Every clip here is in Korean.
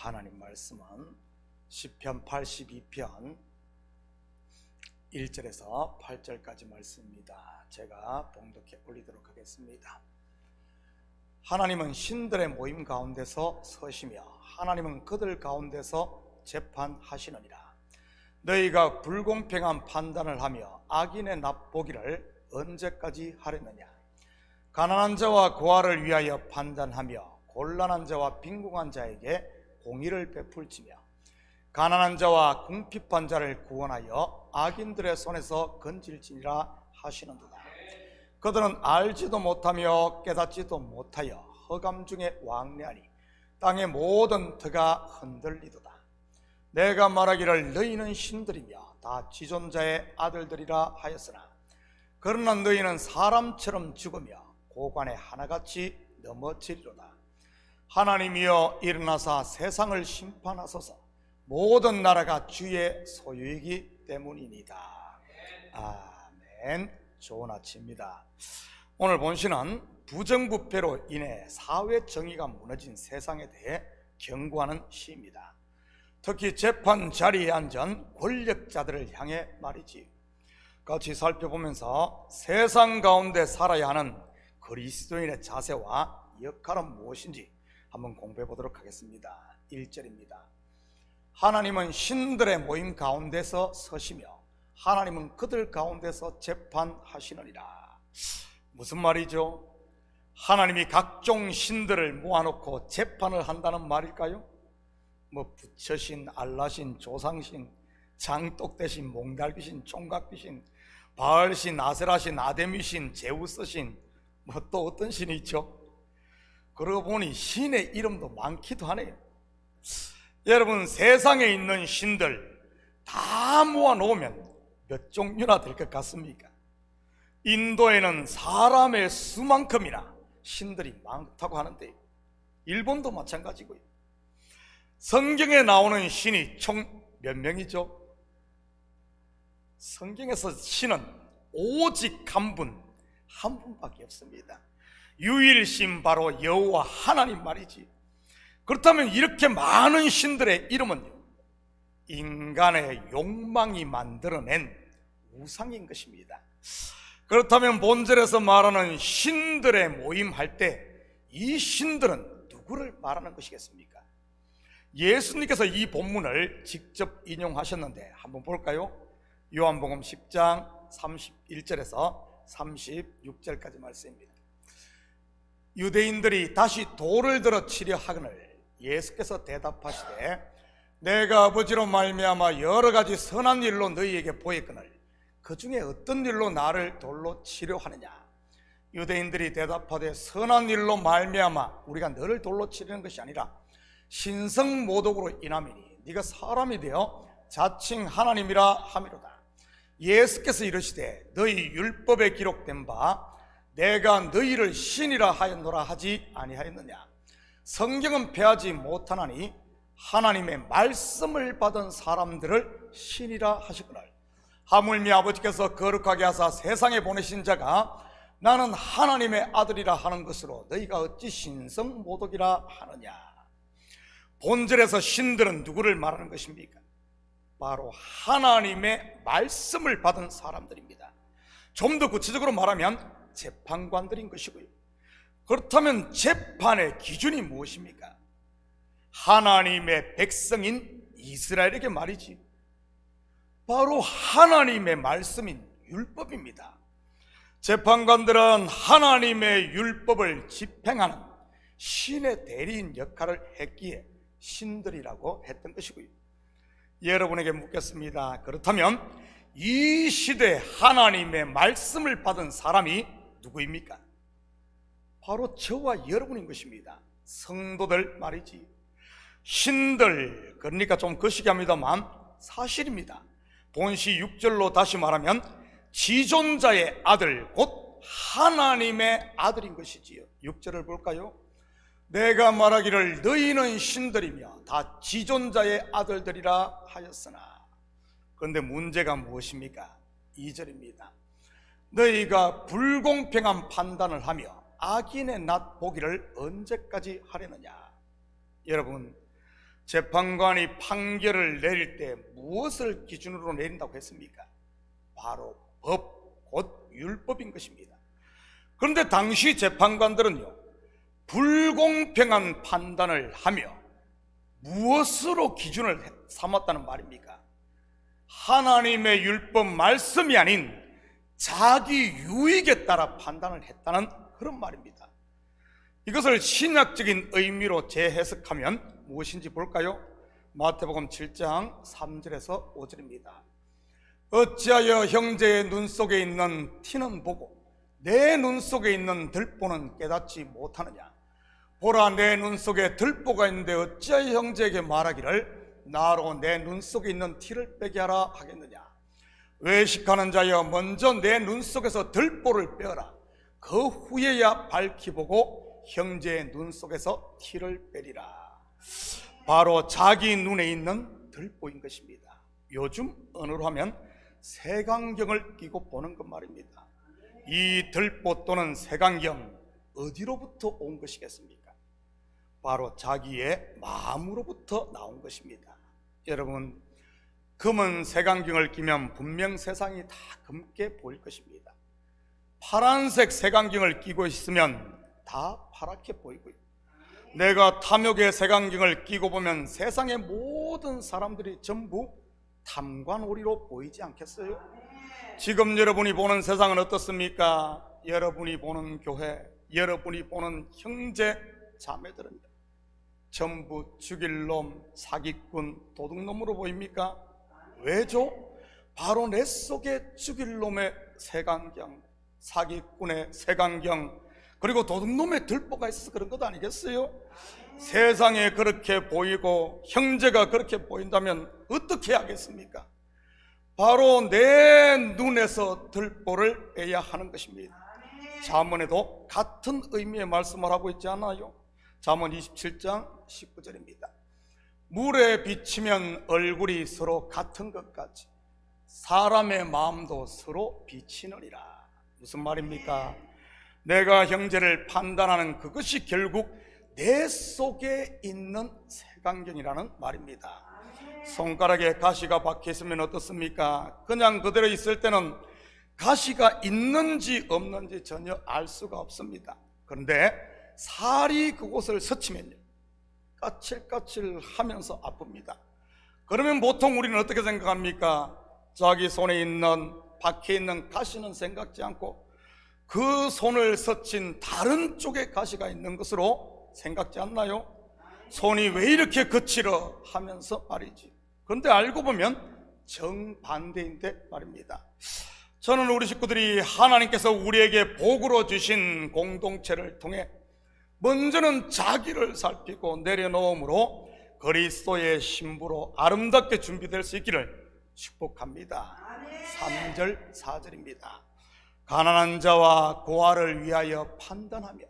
하나님 말씀은 시편 82편 1절에서 8절까지 말씀입니다. 제가 봉독해 올리도록 하겠습니다. 하나님은 신들의 모임 가운데서 서시며 하나님은 그들 가운데서 재판하시느니라. 너희가 불공평한 판단을 하며 악인의 납보기를 언제까지 하려느냐. 가난한 자와 고아를 위하여 판단하며 곤란한 자와 빈궁한 자에게 공의를 베풀지며 가난한 자와 궁핍한 자를 구원하여 악인들의 손에서 건질지니라 하시는도다. 그들은 알지도 못하며 깨닫지도 못하여 허감 중에 왕래하니 땅의 모든 터가 흔들리도다. 내가 말하기를 너희는 신들이며 다 지존자의 아들들이라 하였으나 그러나 너희는 사람처럼 죽으며 고관에 하나같이 넘어지리로다. 하나님이여 일어나사 세상을 심판하소서. 모든 나라가 주의 소유이기 때문이니이다. 아멘. 좋은 아침입니다. 오늘 본시는 부정부패로 인해 사회 정의가 무너진 세상에 대해 경고하는 시입니다. 특히 재판 자리에 앉은 권력자들을 향해 말이지. 같이 살펴보면서 세상 가운데 살아야 하는 그리스도인의 자세와 역할은 무엇인지 한번 공부해 보도록 하겠습니다. 1절입니다. 하나님은 신들의 모임 가운데서 서시며 하나님은 그들 가운데서 재판하시느니라. 무슨 말이죠? 하나님이 각종 신들을 모아놓고 재판을 한다는 말일까요? 부처신, 알라신, 조상신, 장독대신, 몽달귀신, 총각귀신, 바알신, 아세라신, 아데미신, 제우스신, 또 어떤 신이 있죠? 그러고 보니 신의 이름도 많기도 하네요. 여러분, 세상에 있는 신들 다 모아놓으면 몇 종류나 될 것 같습니까? 인도에는 사람의 수만큼이나 신들이 많다고 하는데 일본도 마찬가지고요. 성경에 나오는 신이 총 몇 명이죠? 성경에서 신은 오직 한 분밖에 없습니다. 유일신, 바로 여호와 하나님 말이지. 그렇다면 이렇게 많은 신들의 이름은요, 인간의 욕망이 만들어낸 우상인 것입니다. 그렇다면 본절에서 말하는 신들의 모임할 때 이 신들은 누구를 말하는 것이겠습니까? 예수님께서 이 본문을 직접 인용하셨는데 한번 볼까요? 요한복음 10장 31절에서 36절까지 말씀입니다. 유대인들이 다시 돌을 들어 치려 하거늘 예수께서 대답하시되 내가 아버지로 말미암아 여러 가지 선한 일로 너희에게 보였거늘 그 중에 어떤 일로 나를 돌로 치려 하느냐. 유대인들이 대답하되 선한 일로 말미암아 우리가 너를 돌로 치려는 것이 아니라 신성모독으로 인함이니 네가 사람이 되어 자칭 하나님이라 함이로다. 예수께서 이르시되 너희 율법에 기록된 바 내가 너희를 신이라 하였노라 하지 아니하였느냐. 성경은 패하지 못하나니 하나님의 말씀을 받은 사람들을 신이라 하시거늘 하물며 아버지께서 거룩하게 하사 세상에 보내신 자가 나는 하나님의 아들이라 하는 것으로 너희가 어찌 신성모독이라 하느냐. 본절에서 신들은 누구를 말하는 것입니까? 바로 하나님의 말씀을 받은 사람들입니다. 좀 더 구체적으로 말하면 재판관들인 것이고요. 그렇다면 재판의 기준이 무엇입니까? 하나님의 백성인 이스라엘에게 말이지. 바로 하나님의 말씀인 율법입니다. 재판관들은 하나님의 율법을 집행하는 신의 대리인 역할을 했기에 신들이라고 했던 것이고요. 여러분에게 묻겠습니다. 그렇다면 이 시대 하나님의 말씀을 받은 사람이 누구입니까? 바로 저와 여러분인 것입니다. 성도들 말이지. 신들, 그러니까 좀 거시기 합니다만 사실입니다. 본시 6절로 다시 말하면 지존자의 아들, 곧 하나님의 아들인 것이지요. 6절을 볼까요? 내가 말하기를 너희는 신들이며 다 지존자의 아들들이라 하였으나. 그런데 문제가 무엇입니까? 2절입니다. 너희가 불공평한 판단을 하며 악인의 낫 보기를 언제까지 하려느냐. 여러분, 재판관이 판결을 내릴 때 무엇을 기준으로 내린다고 했습니까? 바로 법, 곧 율법인 것입니다. 그런데 당시 재판관들은요, 불공평한 판단을 하며 무엇으로 기준을 삼았다는 말입니까? 하나님의 율법 말씀이 아닌 자기 유익에 따라 판단을 했다는 그런 말입니다. 이것을 신학적인 의미로 재해석하면 무엇인지 볼까요? 마태복음 7장 3절에서 5절입니다. 어찌하여 형제의 눈 속에 있는 티는 보고 내 눈 속에 있는 들보는 깨닫지 못하느냐? 보라, 내 눈 속에 들보가 있는데 어찌하여 형제에게 말하기를 나로 내 눈 속에 있는 티를 빼게 하라 하겠느냐? 외식하는 자여, 먼저 내 눈 속에서 들보를 빼어라. 그 후에야 밝히 보고 형제의 눈 속에서 티를 빼리라. 바로 자기 눈에 있는 들보인 것입니다. 요즘 언어로 하면 색안경을 끼고 보는 것 말입니다. 이 들보 또는 색안경, 어디로부터 온 것이겠습니까? 바로 자기의 마음으로부터 나온 것입니다. 여러분, 검은 색안경을 끼면 분명 세상이 다 검게 보일 것입니다. 파란색 색안경을 끼고 있으면 다 파랗게 보이고요, 내가 탐욕의 색안경을 끼고 보면 세상의 모든 사람들이 전부 탐관오리로 보이지 않겠어요? 지금 여러분이 보는 세상은 어떻습니까? 여러분이 보는 교회, 여러분이 보는 형제 자매들은 전부 죽일 놈, 사기꾼, 도둑놈으로 보입니까? 왜죠? 바로 내 속에 죽일 놈의 색안경, 사기꾼의 색안경, 그리고 도둑놈의 들보가 있어서 그런 것 아니겠어요? 세상에 그렇게 보이고 형제가 그렇게 보인다면 어떻게 하겠습니까? 바로 내 눈에서 들보를 빼야 하는 것입니다. 잠언에도 같은 의미의 말씀을 하고 있지 않아요? 잠언 27장 19절입니다. 물에 비치면 얼굴이 서로 같은 것 같이 사람의 마음도 서로 비치느니라. 무슨 말입니까? 내가 형제를 판단하는 그것이 결국 내 속에 있는 색안경이라는 말입니다. 손가락에 가시가 박혀 있으면 어떻습니까? 그냥 그대로 있을 때는 가시가 있는지 없는지 전혀 알 수가 없습니다. 그런데 살이 그곳을 스치면요, 까칠까칠 하면서 아픕니다. 그러면 보통 우리는 어떻게 생각합니까? 자기 손에 있는 박혀 있는 가시는 생각지 않고 그 손을 스친 다른 쪽에 가시가 있는 것으로 생각지 않나요? 손이 왜 이렇게 거칠어 하면서 말이지. 그런데 알고 보면 정반대인데 말입니다. 저는 우리 식구들이 하나님께서 우리에게 복으로 주신 공동체를 통해 먼저는 자기를 살피고 내려놓음으로 그리스도의 신부로 아름답게 준비될 수 있기를 축복합니다. 3절 4절입니다. 가난한 자와 고아를 위하여 판단하며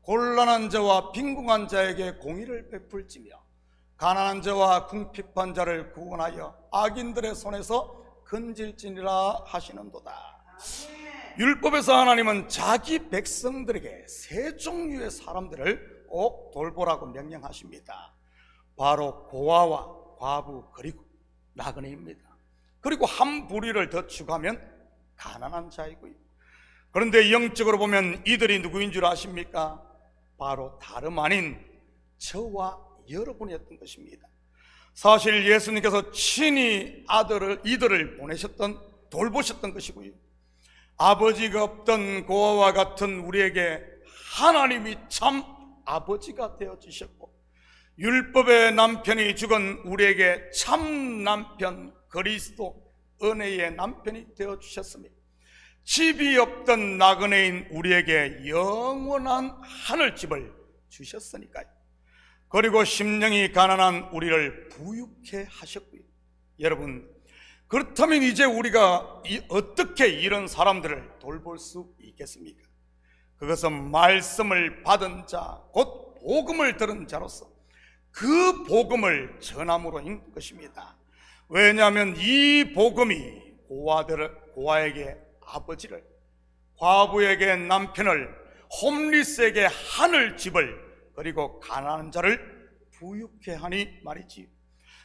곤란한 자와 빈궁한 자에게 공의를 베풀지며 가난한 자와 궁핍한 자를 구원하여 악인들의 손에서 건질지니라 하시는도다. 율법에서 하나님은 자기 백성들에게 세 종류의 사람들을 꼭 돌보라고 명령하십니다. 바로 고아와 과부 그리고 나그네입니다. 그리고 한 부류를 더 추가하면 가난한 자이고요. 그런데 영적으로 보면 이들이 누구인 줄 아십니까? 바로 다름 아닌 저와 여러분이었던 것입니다. 사실 예수님께서 친히 이들을 돌보셨던 것이고요, 아버지가 없던 고아와 같은 우리에게 하나님이 참 아버지가 되어주셨고, 율법의 남편이 죽은 우리에게 참 남편 그리스도 은혜의 남편이 되어주셨습니다. 집이 없던 나그네인 우리에게 영원한 하늘집을 주셨으니까요. 그리고 심령이 가난한 우리를 부유케 하셨고요. 여러분, 그렇다면 이제 우리가 어떻게 이런 사람들을 돌볼 수 있겠습니까? 그것은 말씀을 받은 자, 곧 복음을 들은 자로서 그 복음을 전함으로인 것입니다. 왜냐하면 이 복음이 고아에게 아버지를, 과부에게 남편을, 홈리스에게 하늘집을, 그리고 가난한 자를 부유케하니 말이지.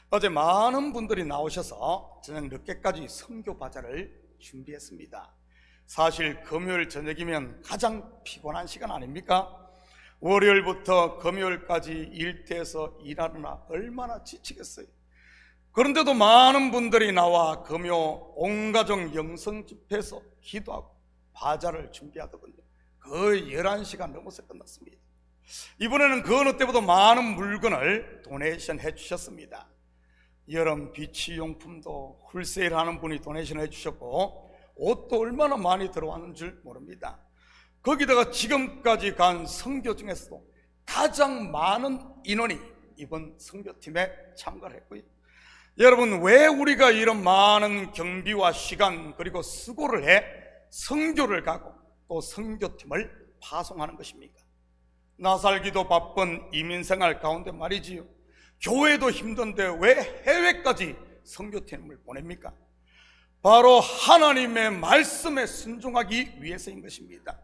어제 많은 분들이 나오셔서 저녁 늦게까지 선교 바자를 준비했습니다. 사실 금요일 저녁이면 가장 피곤한 시간 아닙니까? 월요일부터 금요일까지 일터에서 일하느라 얼마나 지치겠어요. 그런데도 많은 분들이 나와 금요 온가족 영성 집회에서 기도하고 바자를 준비하더군요. 거의 11시간 넘어서 끝났습니다. 이번에는 그 어느 때보다 많은 물건을 도네이션 해주셨습니다. 여름 비치용품도 훌세일하는 분이 도네이션 해주셨고, 옷도 얼마나 많이 들어왔는 줄 모릅니다. 거기다가 지금까지 간 선교 중에서도 가장 많은 인원이 이번 선교팀에 참가를 했고요. 여러분, 왜 우리가 이런 많은 경비와 시간 그리고 수고를 해 선교를 가고 또 선교팀을 파송하는 것입니까? 나 살기도 바쁜 이민생활 가운데 말이지요, 교회도 힘든데 왜 해외까지 선교팀을 보냅니까? 바로 하나님의 말씀에 순종하기 위해서인 것입니다.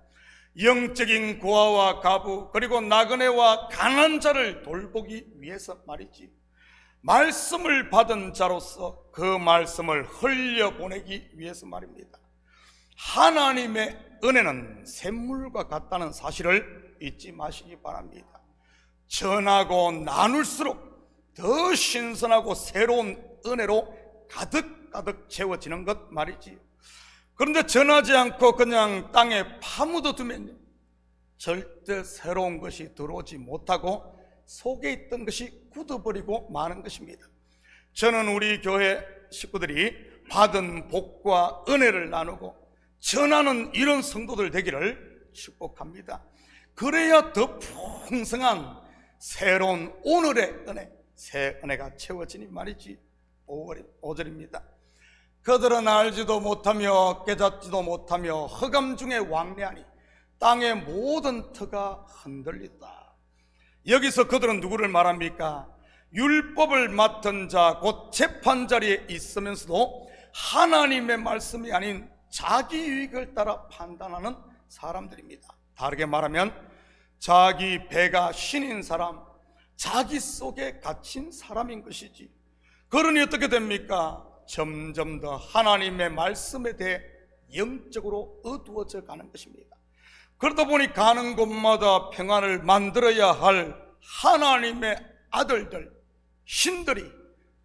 영적인 고아와 가부 그리고 나그네와 가난한 자를 돌보기 위해서 말이지. 말씀을 받은 자로서 그 말씀을 흘려보내기 위해서 말입니다. 하나님의 은혜는 샘물과 같다는 사실을 잊지 마시기 바랍니다. 전하고 나눌수록 더 신선하고 새로운 은혜로 가득가득 채워지는 것 말이지. 그런데 전하지 않고 그냥 땅에 파묻어두면 절대 새로운 것이 들어오지 못하고 속에 있던 것이 굳어버리고 마는 것입니다. 저는 우리 교회 식구들이 받은 복과 은혜를 나누고 전하는 이런 성도들 되기를 축복합니다. 그래야 더 풍성한 새로운 오늘의 은혜, 새 은혜가 채워지니 말이지. 5절입니다. 그들은 알지도 못하며 깨닫지도 못하며 흑암 중에 왕래하니 땅의 모든 터가 흔들린다. 여기서 그들은 누구를 말합니까? 율법을 맡은 자, 곧 재판자리에 있으면서도 하나님의 말씀이 아닌 자기 유익을 따라 판단하는 사람들입니다. 다르게 말하면 자기 배가 신인 사람, 자기 속에 갇힌 사람인 것이지. 그러니 어떻게 됩니까? 점점 더 하나님의 말씀에 대해 영적으로 어두워져 가는 것입니다. 그러다 보니 가는 곳마다 평안을 만들어야 할 하나님의 아들들, 신들이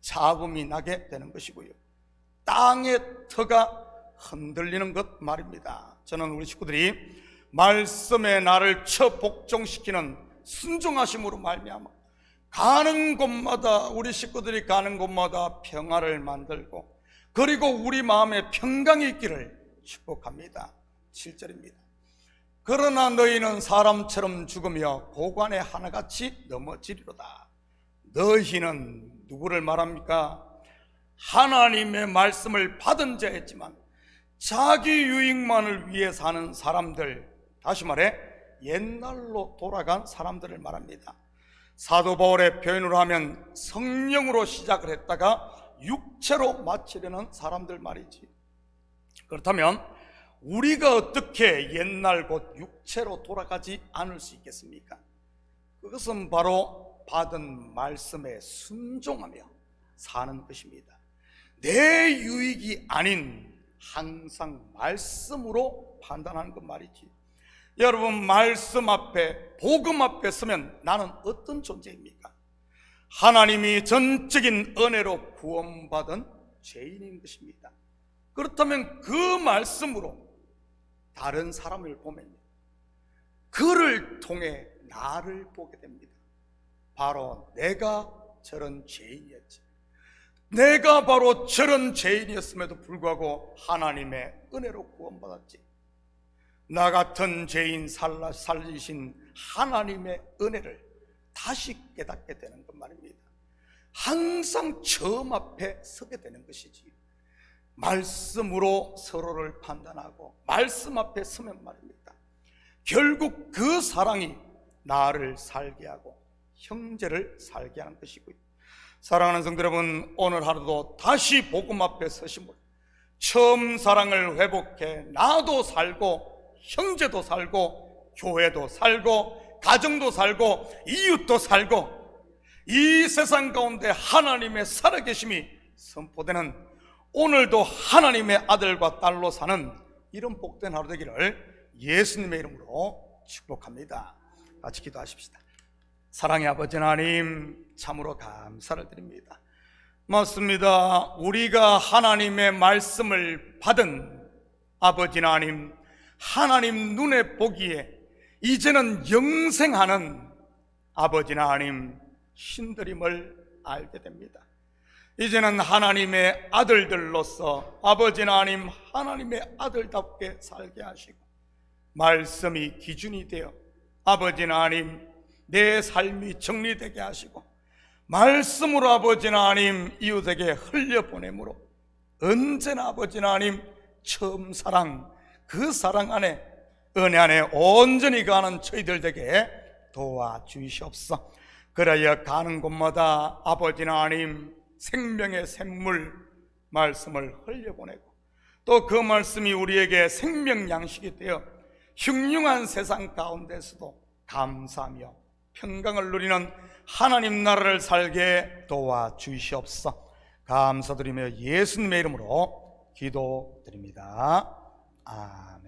잡음이 나게 되는 것이고요, 땅의 터가 흔들리는 것 말입니다. 저는 우리 식구들이 말씀에 나를 처복종시키는 순종하심으로 말미암아 가는 곳마다, 우리 식구들이 가는 곳마다 평화를 만들고 그리고 우리 마음에 평강이 있기를 축복합니다. 7절입니다. 그러나 너희는 사람처럼 죽으며 고관에 하나같이 넘어지리로다. 너희는 누구를 말합니까? 하나님의 말씀을 받은 자였지만 자기 유익만을 위해 사는 사람들, 다시 말해 옛날로 돌아간 사람들을 말합니다. 사도 바울의 표현으로 하면 성령으로 시작을 했다가 육체로 마치려는 사람들 말이지. 그렇다면 우리가 어떻게 옛날 곧 육체로 돌아가지 않을 수 있겠습니까? 그것은 바로 받은 말씀에 순종하며 사는 것입니다. 내 유익이 아닌 항상 말씀으로 판단하는 것 말이지. 여러분, 말씀 앞에, 복음 앞에 서면 나는 어떤 존재입니까? 하나님이 전적인 은혜로 구원받은 죄인인 것입니다. 그렇다면 그 말씀으로 다른 사람을 보면 그를 통해 나를 보게 됩니다. 바로 내가 저런 죄인이었지. 내가 바로 저런 죄인이었음에도 불구하고 하나님의 은혜로 구원받았지. 나 같은 죄인 살리신 하나님의 은혜를 다시 깨닫게 되는 것 말입니다. 항상 처음 앞에 서게 되는 것이지. 말씀으로 서로를 판단하고 말씀 앞에 서면 말입니다. 결국 그 사랑이 나를 살게 하고 형제를 살게 하는 것이고요. 사랑하는 성도 여러분, 오늘 하루도 다시 복음 앞에 서심으로 처음 사랑을 회복해 나도 살고 형제도 살고 교회도 살고 가정도 살고 이웃도 살고 이 세상 가운데 하나님의 살아계심이 선포되는 오늘도 하나님의 아들과 딸로 사는 이런 복된 하루 되기를 예수님의 이름으로 축복합니다. 같이 기도하십시다. 사랑의 아버지 하나님, 참으로 감사를 드립니다. 맞습니다. 우리가 하나님의 말씀을 받은 아버지 하나님, 하나님 눈에 보기에 이제는 영생하는 아버지 하나님 신들임을 알게 됩니다. 이제는 하나님의 아들들로서 아버지 하나님, 하나님의 아들답게 살게 하시고 말씀이 기준이 되어 아버지 하나님 내 삶이 정리되게 하시고 말씀으로 아버지 하나님 이웃에게 흘려보내므로 언제나 아버지 하나님 처음 사랑, 그 사랑 안에 은혜 안에 온전히 가는 저희들 되게 도와주시옵소서. 그래야 가는 곳마다 아버지 하나님 생명의 샘물 말씀을 흘려보내고 또 그 말씀이 우리에게 생명 양식이 되어 흉흉한 세상 가운데서도 감사하며 평강을 누리는 하나님 나라를 살게 도와주시옵소서. 감사드리며 예수님의 이름으로 기도드립니다. 아멘.